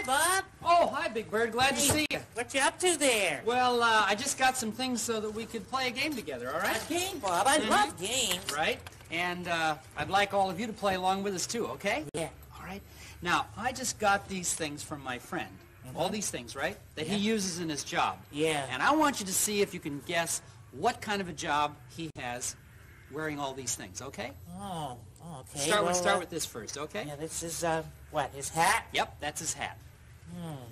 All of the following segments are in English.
Hi, Bob. Oh, hi, Big Bird. Glad to see you. What you up to there? Well, I just got some things so that we could play a game together, all right? A game, Bob. I love games. Right? And I'd like all of you to play along with us, too, okay? Yeah. All right. Now, I just got these things from my friend. All these things, right? That he uses in his job. Yeah. And I want you to see if you can guess what kind of a job he has wearing all these things, okay? Oh, okay. Start with this first, okay? Yeah, this is, what, his hat? Yep, that's his hat.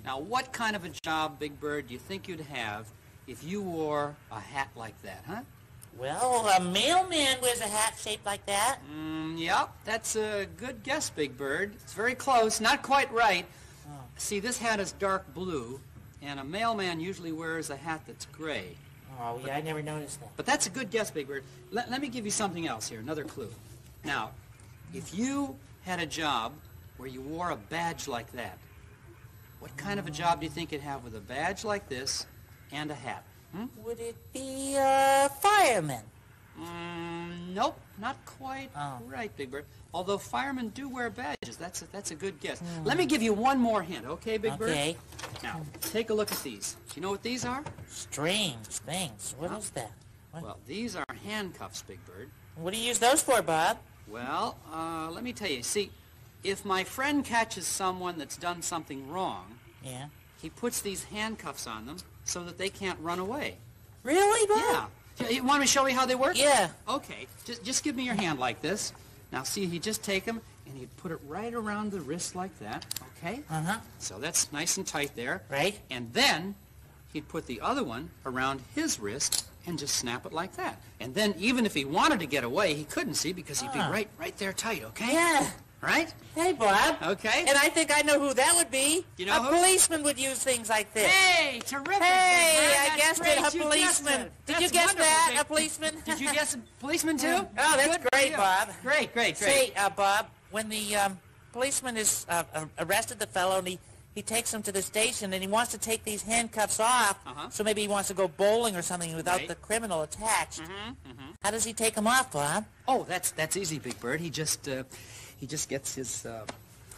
Now, what kind of a job, Big Bird, do you think you'd have if you wore a hat like that, huh? Well, a mailman wears a hat shaped like that. Yep, that's a good guess, Big Bird. It's very close, not quite right. See, this hat is dark blue, and a mailman usually wears a hat that's gray. Oh, yeah, I never noticed that. But that's a good guess, Big Bird. Let me give you something else here, another clue. Now, if you had a job where you wore a badge like that, what kind of a job do you think you'd have with a badge like this and a hat? Would it be a fireman? Nope, not quite Oh. right, Big Bird. Although firemen do wear badges. That's a good guess. Let me give you one more hint, okay, Big Bird? Okay. Now, take a look at these. Do you know what these are? Strange things. What is that? Well, these are handcuffs, Big Bird. What do you use those for, Bob? Well, let me tell you. See, if my friend catches someone that's done something wrong, Yeah. he puts these handcuffs on them so that they can't run away. Really, Bob? Yeah. You want me to show you how they work? Yeah. Okay. Just give me your hand like this. Now, see, he'd just take them and he'd put it right around the wrist like that, okay? Uh-huh. So that's nice and tight there. Right. And then he'd put the other one around his wrist and just snap it like that. And then even if he wanted to get away, he couldn't, see, because he'd be right there tight, okay? Yeah. Right? Hey, Bob. Okay. And I think I know who that would be. You know a who? policeman would use things like this. Hey, terrific. Hey, Big Bird. I That's guessed great. it, a You guessed policeman. it. Did you That's guess wonderful, that, Big- a policeman? Did you guess a policeman, too? Oh, that's Good for great, you. Bob. Great. Say, Bob, when the policeman is arrested the fellow and he takes him to the station and he wants to take these handcuffs off, so maybe he wants to go bowling or something without Right. the criminal attached. How does he take them off, Bob? Oh, that's easy, Big Bird. He just gets his,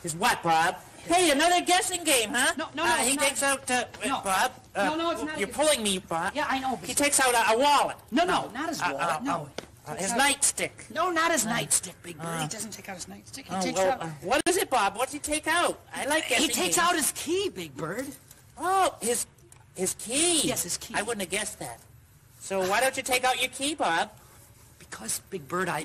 His what, Bob? Hey, another guessing game, huh? No, he it's not. takes out, No. Bob. No, it's not. You're pulling me, Bob. Yeah, I know. He takes out a wallet. No, not his wallet. No. His nightstick. No, not his nightstick, Big Bird. He doesn't take out his nightstick. He takes well, out. what is it, Bob? What does he take out? I like guessing He takes games. out his key, Big Bird. Oh, his key. Yes, his key. I wouldn't have guessed that. So why don't you take out your key, Bob? Because, Big Bird, I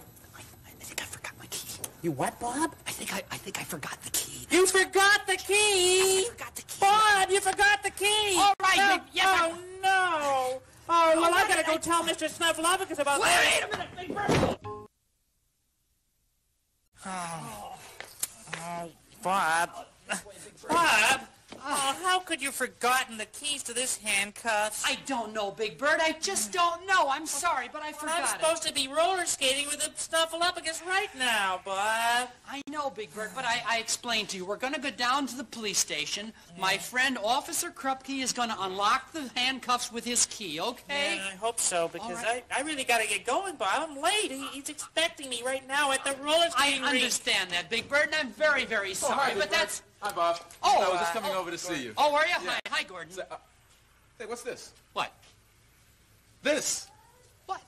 think I forgot my key. You what, Bob? I think I forgot the key. You forgot the key. I forgot the key. Bob, you forgot the key. All right, No, Big- yes, I- Oh, no. Oh, well, I gotta go tell Mr. Snuffleupagus about that. Wait a minute, Big Bird. Bob. Bob. Oh, how could you have forgotten the keys to this handcuffs? I don't know, Big Bird. I just don't know. I'm sorry, but I I'm forgot it. supposed to be roller skating with the Snuffleupagus right now, Bob. I know, Big Bird, but I explained to you. We're going to go down to the police station. My friend, Officer Krupke, is going to unlock the handcuffs with his key, okay? Yeah, I hope so, because right. I really got to get going, Bob. I'm late. He's expecting me right now at the roller I skating rink. understand that, Big Bird, and I'm very, very sorry, but that's... Hi, Bob. Oh, I was just coming over to see you. Oh, are you? Hi, Gordon. Hey, what's this? What? This. What?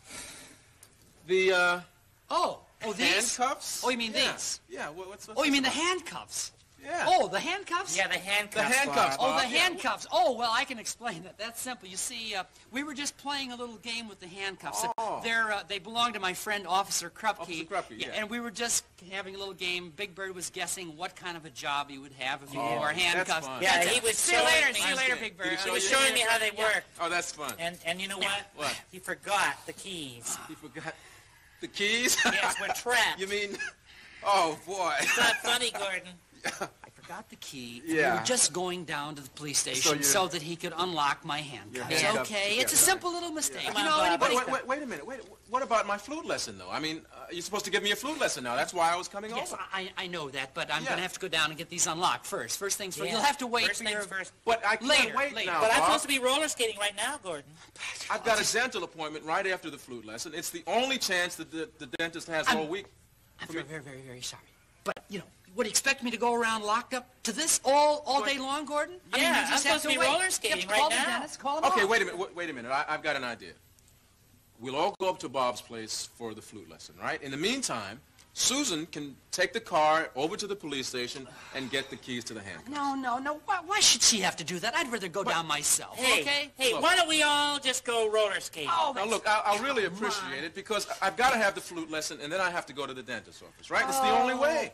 The, Oh, these? handcuffs? Oh, you mean Yeah. these? Yeah, what's Oh, you mean the about? handcuffs? Yeah. Oh, the handcuffs? Yeah, the handcuffs. The handcuffs, Bob. Oh, Bob. the handcuffs. Oh, well, I can explain that. That's simple. You see, we were just playing a little game with the handcuffs. Oh. They belong to my friend Officer Krupke. Officer Krupke, yeah. And we were just having a little game. Big Bird was guessing what kind of a job he would have if he Oh, wore that's handcuffs. fun. Yeah, That's he it. was See you showing later. me- See you later, Big Bird. Did he He was show showing me how they work. Oh, that's fun. And you know what? What? He forgot the keys. You forgot the keys? Yes, we're trapped. You mean... Oh, boy. It's not funny, Gordon. I forgot the key. Yeah. We were just going down to the police station you're- so that he could unlock my handcuffs. handcuffs. Okay? Yeah, It's a right. simple little mistake. Come You on, know, Bob. anybody... Wait a minute. What about my flute lesson, though? I mean, you're supposed to give me a flute lesson now. That's why I was coming Yes, over. I know that, but I'm Yeah. going to have to go down and get these unlocked first. First things first. Yeah. You'll have to wait First for things your... first. But I can't Later, wait later. now, But I'm Bob. supposed to be roller skating right now, Gordon. I've got a dental appointment right after the flute lesson. It's the only chance that the dentist has all week. I'm very, very, very sorry. But you know, what, do you expect me to go around locked up to this all day long, Gordon? I mean, Yeah, you just I'm have supposed to be wait. roller skating You have to right call now. the dentist, call him Okay, off. wait a minute. I've got an idea. We'll all go up to Bob's place for the flute lesson, right? In the meantime, Susan can take the car over to the police station and get the keys to the handcuffs. No. Why should she have to do that? I'd rather go down myself, Hey, okay? hey, Look. why don't we all just go roller skating? Oh, Now, look, I'll really appreciate it because I've got to have the flute lesson and then I have to go to the dentist's office, right? It's the only way.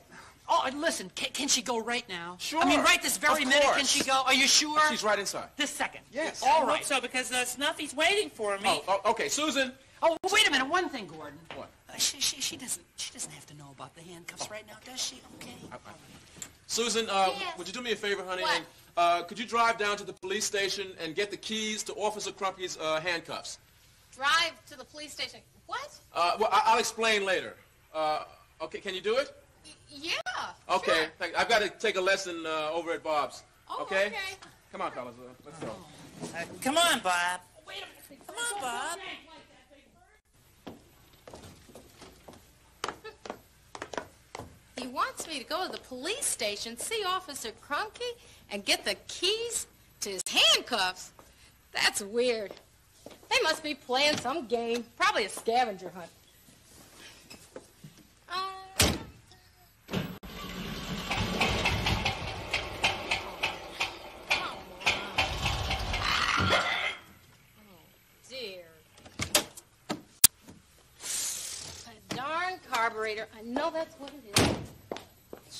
Oh, and listen, can she go right now? Sure. I mean, right this very Of minute, can course. she go? Are you sure? She's right inside. This second? Yes. I All hope right. so, because Snuffy's waiting for me. Oh, okay, Susan. Oh, wait a minute. One thing, Gordon. What? She doesn't have to know about the handcuffs right now, does she? Okay. Susan, Yes. would you do me a favor, honey? What? And, could you drive down to the police station and get the keys to Officer Crumpy's handcuffs? Drive to the police station. What? Well, I'll explain later. Okay, can you do it? Yeah. Okay, Sure. I've got to take a lesson over at Bob's. Oh, okay? okay. Come on, fellas, let's go. Come on, Bob. Wait a minute. Come on, Bob. He wants me to go to the police station, see Officer Krunke, and get the keys to his handcuffs. That's weird. They must be playing some game, probably a scavenger hunt. Come on. Oh, dear. A darn carburetor. I know that's what it is.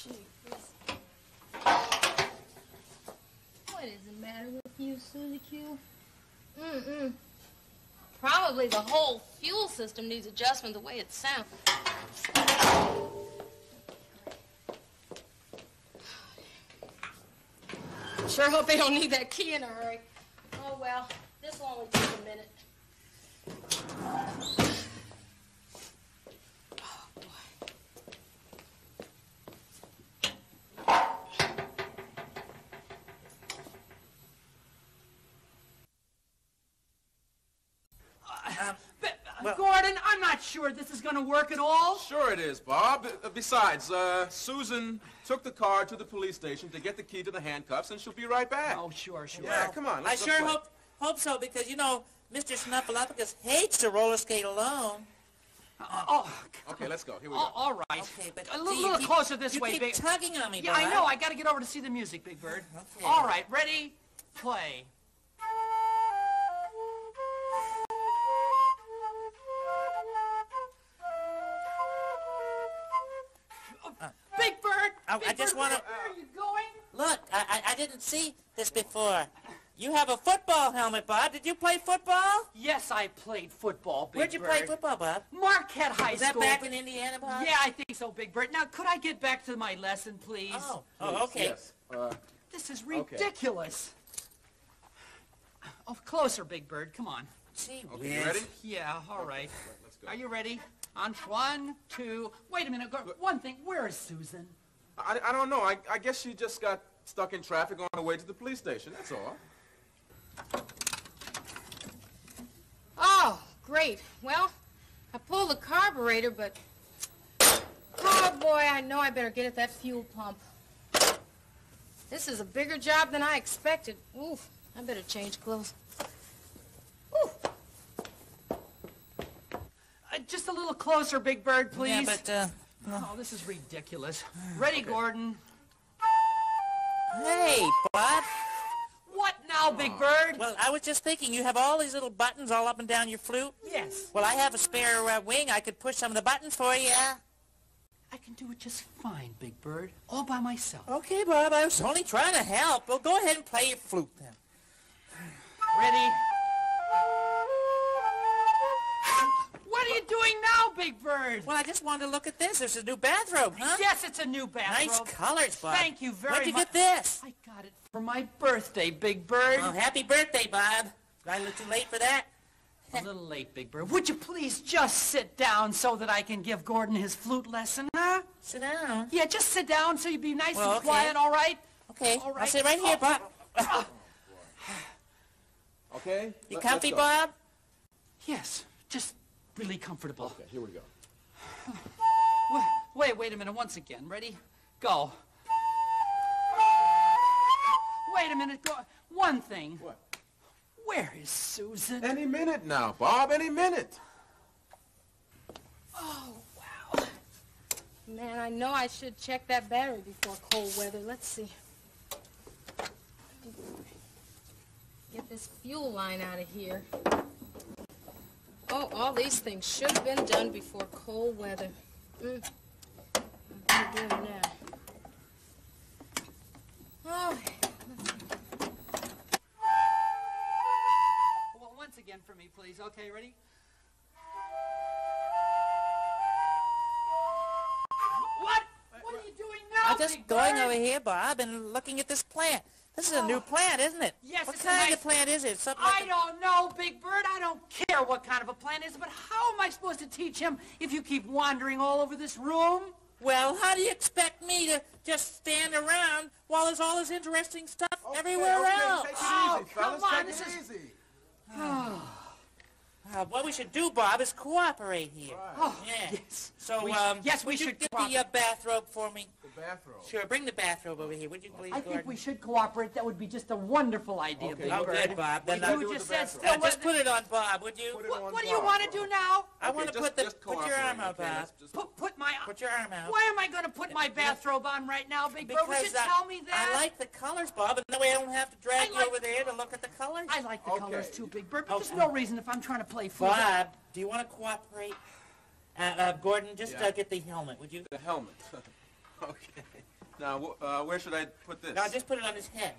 Gee whiz. What is the matter with you, Susie Q? Probably the whole fuel system needs adjustment the way it sounds. Sure hope they don't need that key in a hurry. Oh, well, this will only take a minute. Oh, boy. Gordon, I'm not sure this is going to work at all. Sure it is, Bob. Besides, Susan took the car to the police station to get the key to the handcuffs, and she'll be right back. Oh, sure. Yeah, come on. I Let's sure play. hope so, because, you know, Mr. Snuffleupagus hates to roller skate alone. Okay, let's go. Here we Oh, go. all right. Okay, but A see, little you keep- closer this you way, keep Big. tugging on me, Yeah, Bob. I know. I got to get over to see the music, Big Bird. Okay. All right, ready? Play. Big Bird! I Big just Bird, wanna- where are you going? Look, I didn't see this before. You have a football helmet, Bob. Did you play football? Yes, I played football, Big Where'd you Bird. play football, Bob? Marquette High Was that School. back in Indiana, Bob? Yeah, I think so, Big Bird. Now, could I get back to my lesson, please? Oh, okay. Yes. This is ridiculous. Oh, closer, Big Bird. Come on. Gee Okay, you whiz. ready? Yeah, all right. Let's go. Are you ready? On 1, 2. Wait a minute. One thing. Where is Susan? I don't know. I guess she just got stuck in traffic on the way to the police station. That's all. Oh, great. Well, I pulled the carburetor, but... Oh, boy, I know I better get at that fuel pump. This is a bigger job than I expected. Oof, I better change clothes. Ooh. Just a little closer, Big Bird, please. Yeah, but, Oh, this is ridiculous. Ready, Gordon? hey, Bob. What now, Big Bird? Well, I was just thinking, you have all these little buttons all up and down your flute. Yes. Well, I have a spare wing. I could push some of the buttons for you. I can do it just fine, Big Bird. All by myself. Okay, Bob, I was only trying to help. Well, go ahead and play your flute then. Ready? What are you doing now, Big Bird? Well, I just wanted to look at this. There's a new bathrobe, huh? Yes, it's a new bathrobe. Nice colors, Bob. Thank you very Where'd you much. get this? I got it for my birthday, Big Bird. Oh, happy birthday, Bob. Did I look too late for that? A little late, Big Bird. Would you please just sit down so that I can give Gordon his flute lesson, huh? Sit down. Yeah, just sit down so you be nice Well, and okay. quiet, all right? Okay, All I'll right. sit right here, Bob. Okay? You Let's comfy, go. Bob? Yes, just really comfortable. Okay, here we go. Wait a minute, once again. Ready? Go. Wait a minute. Go. One thing. What? Where is Susan? Any minute now, Bob, any minute. Oh, wow. Man, I know I should check that battery before cold weather. Let's see. Get this fuel line out of here. Oh, all these things should have been done before cold weather. I'm gonna do them now. Oh, Well, once again for me, please. Okay, ready? What? What are you doing now, I'm just Big going Bird? over here, Bob, and looking at this plant. This is a new plant, isn't it? Yes, What it's a kind nice- of plant is it? Something I like don't know, Big Bird. I don't care what kind of a plant it is, but how am I supposed to teach him if you keep wandering all over this room? Well, how do you expect me to just stand around while there's all this interesting stuff everywhere else? Take it Oh, easy, come fellas. on, Take this it is- easy. What we should do, Bob, is cooperate here. Oh, Yeah. yes. So, yes, we would you should get cooperate. the bathrobe for me? The bathrobe. Sure, bring the bathrobe over here, would you please, I Gordon? think we should cooperate. That would be just a wonderful idea, Big Oh, Bird. good, Bob. Then You just said still just put it on Bob, would you? Put it on What do you Bob. want to do now? I want to put just put your arm cooperate, out, okay? Bob. Let's just- Put my... Put your arm out. Why am I going to put my bathrobe on right now, Big Bird? Would you Because tell me that? I like the colors, Bob, and that way I don't have to drag I you like- over there to look at the colors. I like the Okay. colors too, Big Bird, but there's Okay. no reason if I'm trying to play fool. Bob, do you want to cooperate? Gordon, just Yeah. get the helmet, would you? The helmet. Okay. Now, where should I put this? No, just put it on his head.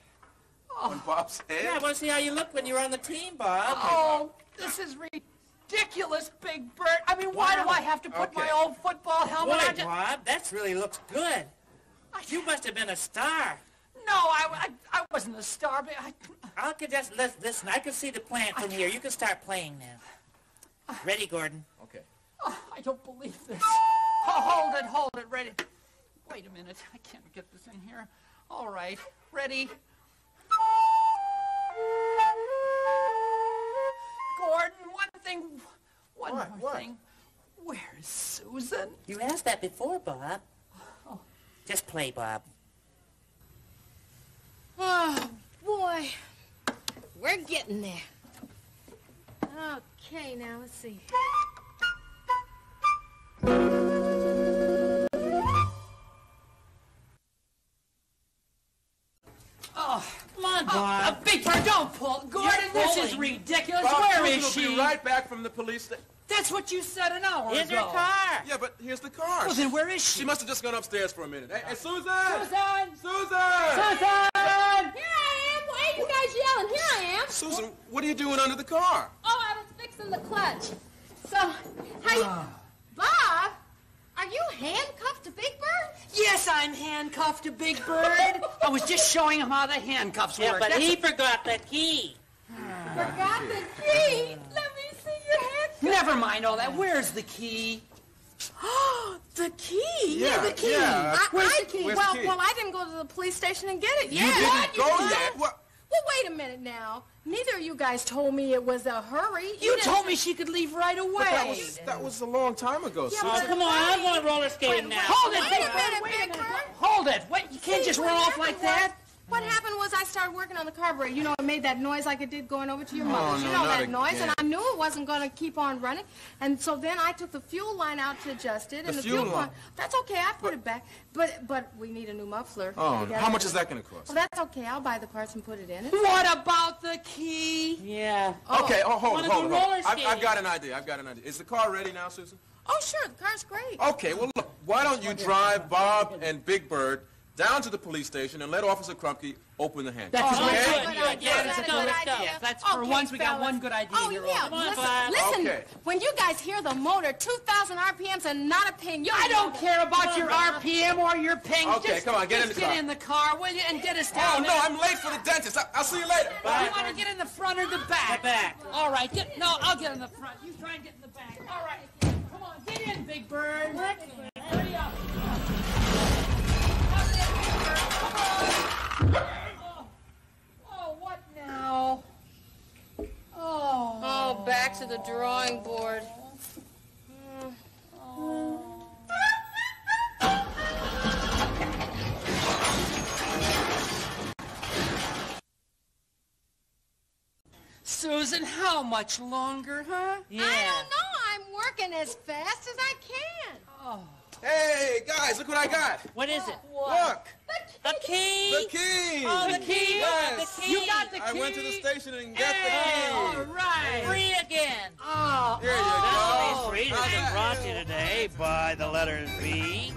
On Bob's head? Yeah, I want to see how you look when you're on the team, Bob. Oh, this is ridiculous, Big Bird. I mean, why do I have to put my Okay. old football helmet Boy, on? Bob, that really looks good. You must have been a star. No, I wasn't a star, but I could just listen. I can see the plant from here. You can start playing now. Ready, Gordon? Okay. I don't believe this. Oh, hold it, ready. Wait a minute, I can't get this in here. All right, ready. Gordon, one more What? thing. Where is Susan? You asked that before, Bob. Just play, Bob. oh, boy. We're getting there. Okay, now let's see. Come on, Bob. Big Bird, don't pull. Gordon, this is pulling. ridiculous. Bob, Where Susan is will she? be right back from the police station. That's what you said an hour Here's ago. your car. Yeah, but here's the car. Well, then where is she? She must have just gone upstairs for a minute. Hey, Susan! Susan! Susan! Susan! Here I am. Why are you guys yelling? Here I am. Susan, what are you doing under the car? Oh, I was fixing the clutch. So, how you... Bob, are you handcuffed to Big Bird? Yes, I'm handcuffed to Big Bird. I was just showing him how the handcuffs Yeah, work. but That's he forgot the key. Forgot the key. Let me see your hand. Never mind all that. Where's the key? The key? Yeah, the key. yeah. Where's the key? Where's well, the key? well, I didn't go to the police station and get it You yet. didn't go didn't? yet? What? Well, wait a minute now. Neither of you guys told me it was a hurry. You didn't- told me she could leave right away. That was a long time ago, Yeah, Susan. Oh, come on. I'm going roller skating now. Hold it, Wait Big a Bird. minute, Wait a Big minute. Bird. Hold it. Wait, you can't See, just what run off happened like was- that. What happened was I started working on the carburetor. You know, it made that noise like it did going over to your mother's. no, You know not that noise, again. and I knew it wasn't going to keep on running. And so then I took the fuel line out to adjust it. And The the fuel line? That's okay. I put it back. But we need a new muffler. Oh, We gotta- how much is that going to cost? Well, that's okay. I'll buy the parts and put it in it. What about the key? Yeah. Okay, hold Wanna it, go hold it. roller I've skating. got an idea. Is the car ready now, Susan? Oh, sure. The car's great. Okay, well, look, why don't you drive Bob and Big Bird down to the police station and let Officer Krupke open the handcuffs. That's Oh, a good. good Yeah, idea. yeah, That's a let's go, good let's go. idea. That's for Okay, once we got fellas. one good idea Oh, here. yeah. Come on, listen, Bob. listen. Okay. When you guys hear the motor, 2,000 RPMs and not a ping. I don't care about your RPM or your ping. Okay, just, come on, get in just the car. Get in the car, will you, and get us Oh, down no, there. I'm late for the dentist. I'll see you later. You want to get in the front or the back? The back. All right. No, I'll get in the front. You try and get in the back. All right. Come on, get in, Big Bird. Hurry up. Oh, what now? Oh. Oh, back to the drawing board. and how much longer, huh? Yeah. I don't know. I'm working as fast as I can. Oh. Hey, guys, look what I got. What is it? Look, The key. the key. Oh, the key. Yes. The key. You got the key? I went to the station and got Hey. the All key. right. Free again. Oh, Here you go. Sesame Street has been brought to you today by the letter V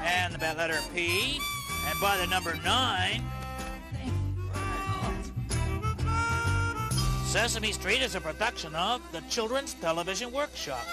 and the letter P and by the number 9. Sesame Street is a production of the Children's Television Workshop.